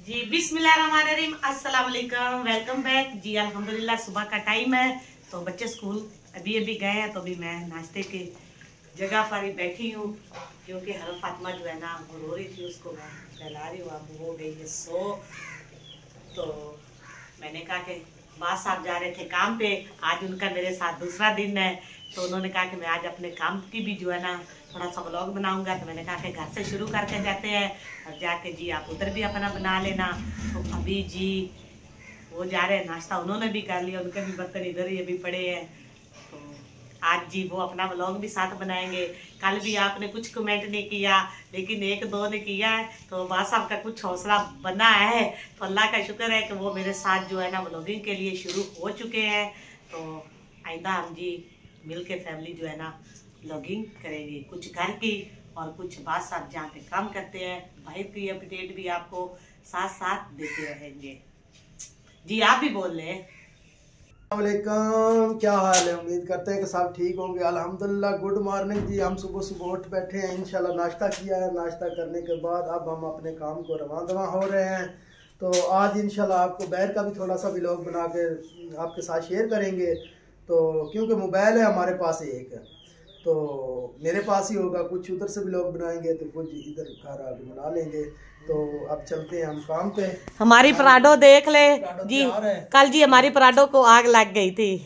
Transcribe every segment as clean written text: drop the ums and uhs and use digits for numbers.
जी बिस्मिल्लाहिर्रहमानिर्रहीम, अस्सलाम वालेकुम, वेलकम बैक जी। अल्हम्दुलिल्लाह सुबह का टाइम है तो बच्चे स्कूल अभी अभी गए हैं, तो अभी मैं नाश्ते की जगह पर ही बैठी हूँ क्योंकि हर फातिमा जो है ना वो रो रही थी, उसको मैं सहला रही हूँ। अब वो गई है सो, तो मैंने कहा कि बात साहब जा रहे थे काम पे, आज उनका मेरे साथ दूसरा दिन है, तो उन्होंने कहा कि मैं आज अपने काम की भी जो है ना थोड़ा सा व्लॉग बनाऊंगा। तो मैंने कहा कि घर से शुरू करके जाते हैं और जाके जी आप उधर भी अपना बना लेना। तो अभी जी वो जा रहे हैं, नाश्ता उन्होंने भी कर लिया, उनके भी बर्तन इधर ही अभी पड़े हैं। तो आज जी वो अपना व्लॉग भी साथ बनाएंगे। कल भी आपने कुछ कमेंट नहीं किया, लेकिन एक दो ने किया है, तो बात साहब का कुछ हौसला बना है, तो अल्लाह का शुक्र है कि वो मेरे साथ जो है ना व्लॉगिंग के लिए शुरू हो चुके हैं। तो आइंदा हम जी मिल के फैमिली जो है ना व्लॉगिंग करेंगे, कुछ घर की और कुछ बात साहब जहाँ पे काम करते हैं बाहर की अपडेट भी आपको साथ साथ देते रहेंगे। जी आप भी बोल रहे हैं। वालेकुम, क्या हाल है? उम्मीद करते हैं कि सब ठीक होंगे। अल्हम्दुलिल्लाह, गुड मॉर्निंग जी। हम सुबह सुबह उठ बैठे हैं, इंशाल्लाह नाश्ता किया है। नाश्ता करने के बाद अब हम अपने काम को रवां दवां हो रहे हैं। तो आज इंशाल्लाह आपको बैर का भी थोड़ा सा व्लॉग बना के आपके साथ शेयर करेंगे। तो क्योंकि मोबाइल है हमारे पास एक, तो मेरे पास ही होगा, कुछ उधर से व्लॉग बनाएंगे तो कुछ इधर घर आके बना लेंगे। तो अब चलते हैं हम काम पे। हमारी पराठो देख ले जी, कल जी हमारी तो पराठो को आग लग गई थी।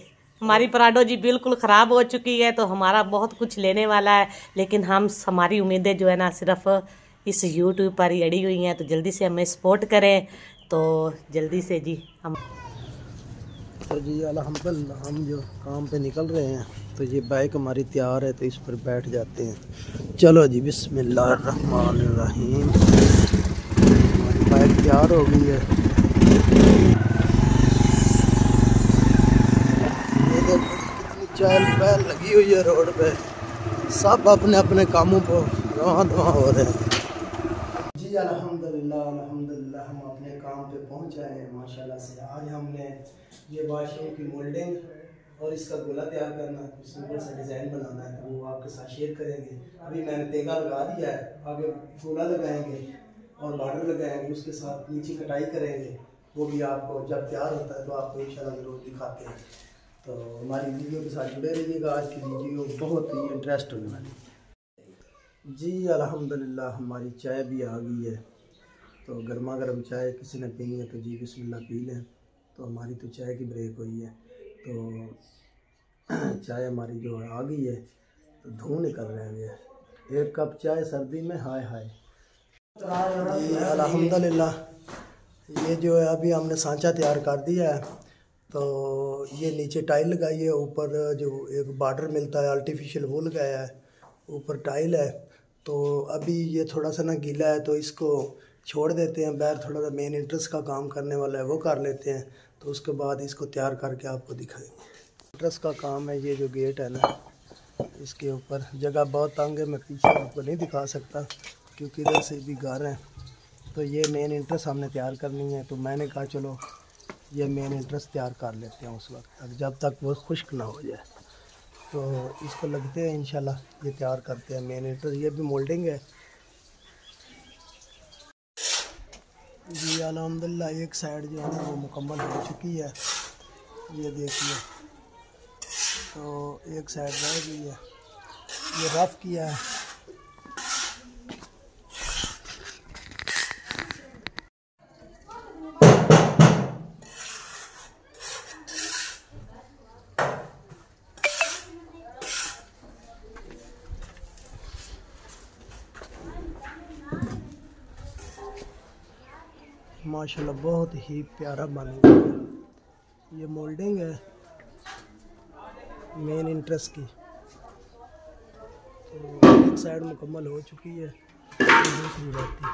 हमारी पराठो जी बिल्कुल ख़राब हो चुकी है, तो हमारा बहुत कुछ लेने वाला है, लेकिन हमारी उम्मीदें जो है ना सिर्फ इस यूट्यूब पर ही अड़ी हुई हैं। तो जल्दी से हमें सपोर्ट करें, तो जल्दी से जी हम तो जी अल्हम्दुलिल्लाह हम जो काम पे निकल रहे हैं, तो ये बाइक हमारी तैयार है, तो इस पर बैठ जाते हैं। चलो जी, बिस्मिल्लाहिर्रहमानिर्रहीम। हमारी बाइक तैयार हो गई है। ये देखो कितनी चहल पहल लगी हुई है रोड पे, सब अपने अपने कामों को रवां दवां हो रहे हैं। जी अल्हम्दुलिल्लाह अल्हम्दुलिल्लाह, हम अपने काम पे पहुंच गए हैं माशाल्लाह से। आज हमने ये वाशरूम की मोल्डिंग और इसका गोला तैयार करना है, कुछ सिंपल सा डिज़ाइन बनाना है, तो वो आपके साथ शेयर करेंगे। अभी मैंने तेगा लगा दिया है, आगे गोला लगाएंगे और बॉर्डर लगाएंगे, उसके साथ नीचे कटाई करेंगे। वो भी आपको जब तैयार होता है तो आपको इंशाल्लाह ज़रूर दिखाते हैं। तो हमारी वीडियो के साथ जुड़े रहिएगा, आज की वीडियो बहुत ही इंटरेस्ट होने वाली है। जी अल्हम्दुलिल्लाह, हमारी चाय भी आ गई है। तो गर्मा गर्म चाय किसी ने पीनी है तो जी बिस्मिल्लाह पी लें। तो हमारी तो चाय की ब्रेक हुई है, तो चाय हमारी जो है आ गई है, तो धुआं निकल रहे हैं। एक कप चाय सर्दी में, हाय हाय। जी अल्हम्दुलिल्लाह, ये जो है अभी हमने सांचा तैयार कर दिया है। तो ये नीचे टाइल लगाई है, ऊपर जो एक बॉर्डर मिलता है आर्टिफिशियल वो लगाया है, ऊपर टाइल है। तो अभी ये थोड़ा सा ना गीला है, तो इसको छोड़ देते हैं। बाहर थोड़ा सा मेन इंट्रेंस का काम करने वाला है, वो कर लेते हैं, तो उसके बाद इसको तैयार करके आपको दिखाएंगे। इंट्रेंस का काम है, ये जो गेट है ना, इसके ऊपर जगह बहुत तंग है, मैं पीछे आपको नहीं दिखा सकता क्योंकि इधर से भी घर है। तो ये मेन इंट्रेंस हमने तैयार करनी है, तो मैंने कहा चलो ये मेन इंट्रेंस तैयार कर लेते हैं उस वक्त तक, जब तक वो खुश्क ना हो जाए। तो इसको लगते हैं इंशाल्लाह, ये तैयार करते हैं मेन इंट्रेंस। ये भी मोल्डिंग है जी अल्हम्दुलिल्लाह। एक साइड जो है ना वो मुकम्मल हो चुकी है, ये देखिए। तो एक साइड रह गई है, ये रफ किया है। माशाल्लाह बहुत ही प्यारा बन गया। ये मोल्डिंग है मेन इंट्रेंस की। तो एक साइड मुकम्मल हो चुकी है, दूसरी बाकी।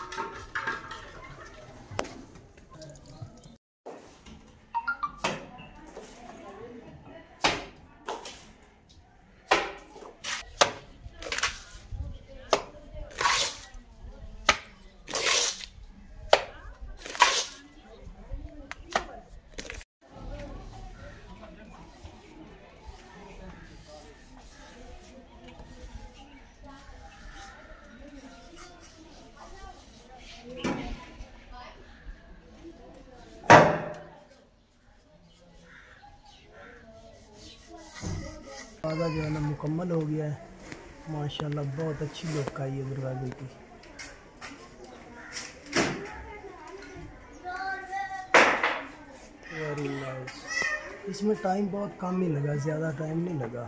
दरवाज़ा जो है ना मुकम्मल हो गया है माशाल्लाह, बहुत अच्छी लुक आई है दरवाजे की। Very nice. इसमें टाइम बहुत कम ही लगा, ज़्यादा टाइम नहीं लगा,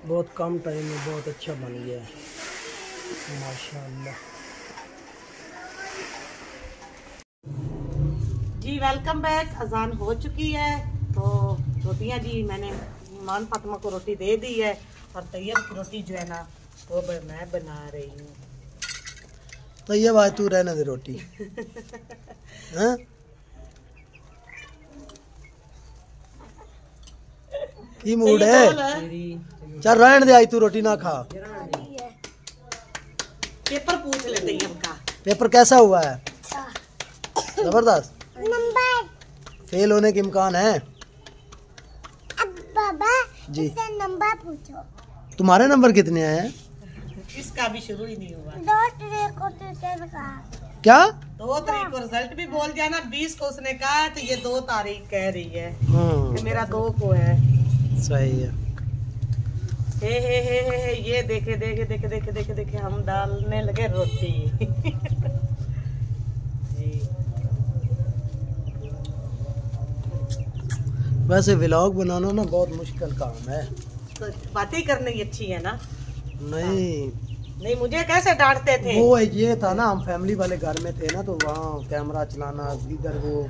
बहुत कम टाइम में बहुत अच्छा बन गया है माशाल्लाह। जी वेलकम बैक। अजान हो चुकी है तो रोटियां जी मैंने ईमान फातिमा को रोटी दे दी है और तैयब की रोटी जो है ना वो मैं बना रही हूँ। तो ये बात तू रहने दे रोटी हाँ? की मूड है? चल रहने दे, आई तू रोटी ना खा। पेपर पूछ ले तैयब का। पेपर कैसा हुआ है? जबरदस्त। फेल होने के इम्कान है? अब बाबा जी नंबर पूछो। तुम्हारे नंबर कितने आए हैं? इसका भी शुरू ही नहीं हुआ। 2 तारीख को ट्यूशन का। क्या 2 तारीख को रिजल्ट भी बोल दिया ना, 20 को उसने कहा, तो ये 2 तारीख कह रही है कि मेरा 2 को है। सही है। हे ये देखे देखे देखे देखे देखे देखे हम डालने लगे रोटी जी। वैसे व्लॉग बनाना ना बहुत मुश्किल काम है। तो बातें करनी अच्छी है ना। नहीं मुझे कैसे डांटते थे? वो ये था ना, हम फैमिली वाले घर में थे ना, तो वहाँ कैमरा चलाना, इधर वो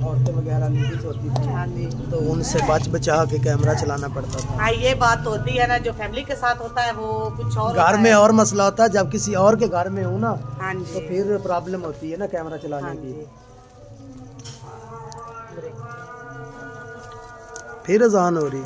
औरतें वगैरह लेडीज होती थी तो उनसे बचा के कैमरा चलाना पड़ता था। हाँ ये बात होती है ना, जो फैमिली के साथ होता है वो कुछ और घर में और मसला होता है, जब किसी और के घर में हो ना हाँ तो फिर प्रॉब्लम होती है ना कैमरा चलाने की। फिर अजान हो रही।